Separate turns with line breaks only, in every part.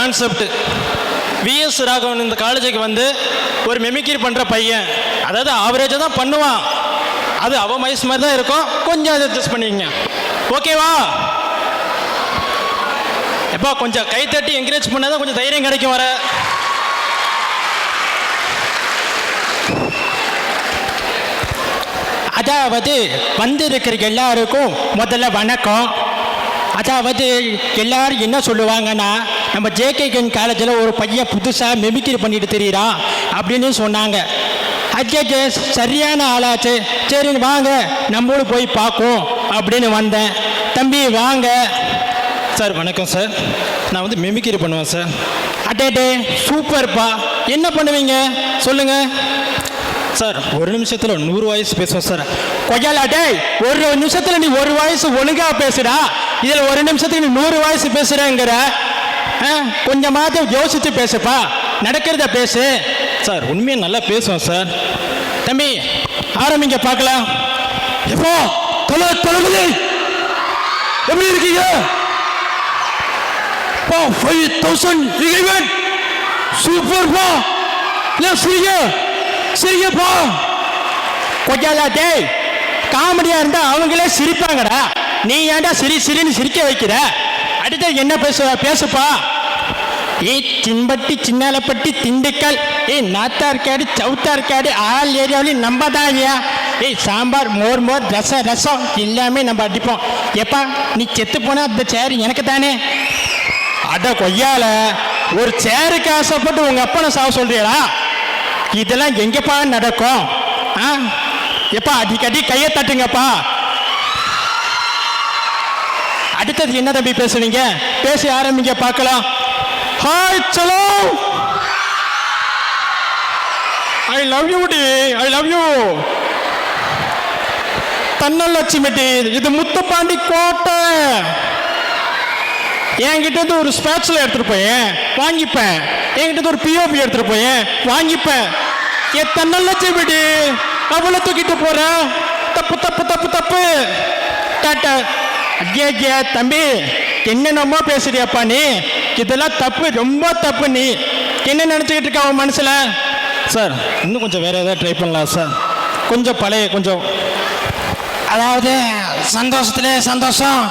Concept. Vs Raghavan இந்த காலேஜுக்கு வந்து ஒரு மெமிக்ரி பண்ணுற பையன், அதாவது ஆவரேஜாக தான் பண்ணுவான், அது அவன் வயசு மாதிரி தான் இருக்கும், கொஞ்சம் அதை அட்ஜஸ்ட் பண்ணிக்கங்க. ஓகேவா? எப்பா கொஞ்சம் கை தட்டி என்கரேஜ் பண்ணாதான் கொஞ்சம் தைரியம் கிடைக்கும் வர.
அதாவது வந்திருக்கிற எல்லாருக்கும் முதல்ல வணக்கம். அதாவது எல்லாரும் என்ன சொல்லுவாங்கன்னா, நம்ம ஜேகேகன் காலேஜில் ஒரு பையன் புதுசாக மெமிக்ரி பண்ணிட்டு தெரியுறான் அப்படின்னு சொன்னாங்க. அஜே சரியான ஆளாச்சு, சரின்னு வாங்க நம்மளும் போய் பார்க்கும் அப்படின்னு வந்தேன். தம்பி வாங்க.
சார் வணக்கம் சார், நான் வந்து மெமிக்ரி பண்ணுவேன் சார்.
அடே சூப்பர்ப்பா, என்ன பண்ணுவீங்க சொல்லுங்க
சார்? ஒரு நிமிஷத்தில் 100 வாய்ஸ் பேசுவேன் சார்.
கொய்யாலா டேய், ஒரு நிமிஷத்தில் நீ ஒரு வயசு ஒழுங்கா பேசுடா, இதில் ஒரு நிமிஷத்துக்கு நீ 100 வயசு பேசுகிறேங்கிற. கொஞ்சமாவது யோசிச்சு பேசுப்பா, நடக்கிறத பேசு.
சார் உண்மையாக நல்லா பேசுவேன் சார்.
தம்பி ஆரம்பிங்க பார்க்கலாம்.
எப்போ தளபதி எப்படி இருக்கீங்க? 5000 சூப்பர்ப்பா. சரிங்கப்பா.
கொய்யாலா டேய், காமெடியா இருந்தா அவங்களே சிரிப்பாங்கடா, நீ ஏன்டா சிரின்னு சிரிக்க வைக்கிற? அடுத்த என்ன பேசுப்பா. சின்பட்டி சின்னாலப்பட்டி திண்டுக்கல், நாத்தார்காடு சவுத்தார்காடு ஆல் ஏரியாவிலையும் நம்ம தான் ஐயா. சாம்பார் மோர் ரசம் எல்லாமே நம்ம அடிப்போம். எப்பா நீ செத்து போனா அந்த சேர் எனக்கு தானே. அட கொய்யால, ஒரு சேருக்கு ஆசைப்பட்டு உங்க அப்பனை சாவ சொல்றீங்களா? இதெல்லாம் எங்கப்பா நடக்கும்? எப்பா அடிக்கடி கையை தட்டுங்கப்பா. அடுத்தது என்ன தம்பி பேசுவீங்க? பேசி ஆரம்பிங்க பார்க்கலாம். ஹாய் சலோ, ஐ லவ் யூ டி, ஐ லவ் யூ. தன்னலட்சுமி டி, இது முத்துப்பாண்டி கோட்டை. என்கிட்ட ஒரு ஸ்பேட்சுல எடுத்துட்டு போய் வாங்கிப்பேன், என்கிட்ட ஒரு பிஓபி எடுத்துட்டு போய் வாங்கிப்பேன். என் தன்னலட்சுமி டி, அவ்வளோ தூக்கிட்டு போற. தப்பு தப்பு தப்பு தப்பு. டாட்டா. ஐயா தம்பி, என்னென்னமோ பேசுறியாப்பா நீ, இதெல்லாம் தப்பு, ரொம்ப தப்பு. நீ என்ன நினச்சிக்கிட்டு இருக்க அவன் மனசில்?
சார் இன்னும் கொஞ்சம் வேறு ஏதாவது ட்ரை பண்ணலாம் சார், கொஞ்சம் பழைய கொஞ்சம்.
அதாவது சந்தோஷத்துலே சந்தோஷம்,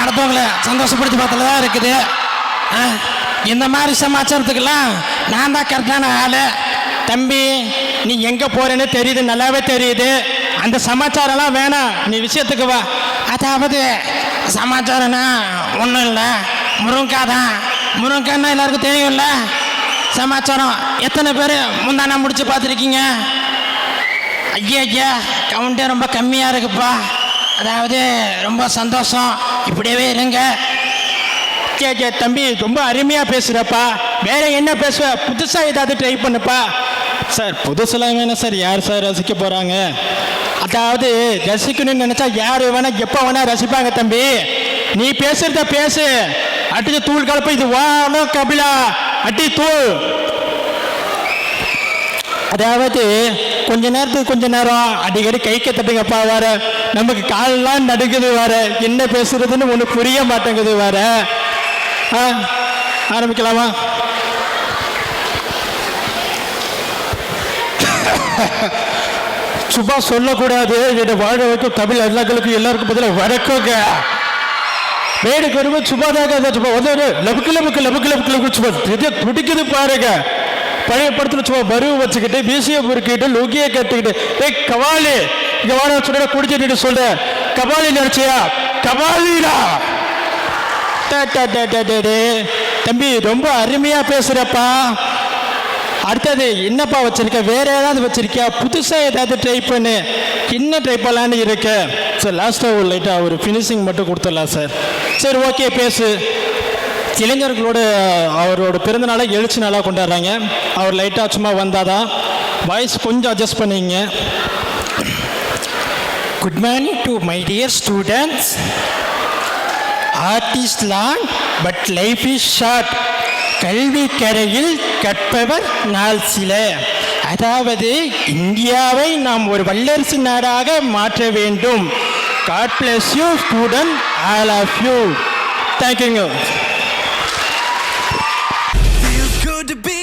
அடுத்தவங்களை சந்தோஷப்படுத்தி பார்த்தல தான் இருக்குது. இந்த மாதிரி சமாச்சாரத்துக்கெல்லாம் நான் தான் கரெக்டான ஆள். தம்பி நீ எங்கே போகிறேன்னு தெரியுது, நல்லாவே தெரியுது. அந்த சமாச்சாரம்லாம் வேணாம், நீ விஷயத்துக்கு வா. அதாவது சமாச்சாரம்னா ஒன்றும் இல்லை, முருங்கக்காய் தான். முருங்கைக்காய்னா எல்லாருக்கும் தெரியும்ல. சமாச்சாரம் எத்தனை பேர் முந்தானா முடிச்சு பார்த்துருக்கீங்க? ஐயா கவுண்டே ரொம்ப கம்மியாக இருக்குப்பா. அதாவது ரொம்ப சந்தோஷம், இப்படியே இருங்க. தம்பி ரொம்ப அருமையாக பேசுகிறப்பா. வேற என்ன பேசுவ? புதுசாக ஏதாவது ட்ரை பண்ணுப்பா.
சார் புதுசெல்லாம் வேணாம் சார், யார் சார் ரசிக்க போகிறாங்க?
அதாவது ரசிக்கணும்னு நினச்சா யார் வேணா எப்போ வேணா ரசிப்பாங்க தம்பி. நீ பேசுறத பேசு, அடிச்சு தூள் கலப்ப. இது வானோ கபிலா அடி தூள். அதாவது கொஞ்ச நேரத்துக்கு கொஞ்ச நேரம் அடிக்கடி கைக்க தட்டுங்கப்பா. வேற நமக்கு காலெல்லாம் நடுக்குது, வேற என்ன பேசுறதுன்னு ஒன்று புரிய மாட்டேங்குது வேற. ஆரம்பிக்கலாமா? சும்மா சொல்லக்கூடாது, என்னை வாழ வைக்கும் தமிழ் அண்ணாக்களுக்கு எல்லாருக்கும் பதிலாக வணக்கங்க. மேடுக்கு வரும்போது சும்மா தாங்க, சும்மா வந்து லபுக்கு சும்மா துடிக்குது பாருங்க. பழைய படத்தில் சும்மா பருவம் வச்சுக்கிட்டு பிசியை பொறுக்கிட்டு லுங்கியை கட்டிக்கிட்டு கபாலி இங்கே வாட சொல்ற குடிச்சிட்டு சொல்ற கபாலி நினைச்சியா? கபாலிடா. தம்பி ரொம்ப அருமையா பேசுறப்பா. அடுத்தது என்னப்பா வச்சிருக்க? வேற ஏதாவது வச்சிருக்கியா? புதுசா ஏதாவது ட்ரை பண்ணு. என்ன ட்ரை பண்ணலான்னு இருக்க சார்? லாஸ்ட்டாக ஒரு லைட்டாக ஒரு ஃபினிஷிங் மட்டும் கொடுத்துடலாம் சார். சரி ஓகே பேசு. இளைஞர்களோட அவரோட பிறந்தநாளை எழுச்சி நாளாக கொண்டாடுறாங்க. அவர் லைட்டாக சும்மா வந்தாதான் வாய்ஸ் கொஞ்சம் அட்ஜஸ்ட் பண்ணிங்க. Good morning to my dear students. Art is long but life is short. கல்வி கரையில் கற்பவர் நாள் சில. அதாவது இந்தியாவை நாம் ஒரு வல்லரசு நாடாக மாற்ற வேண்டும். God bless you student, all of you. Thank you.
with the beat.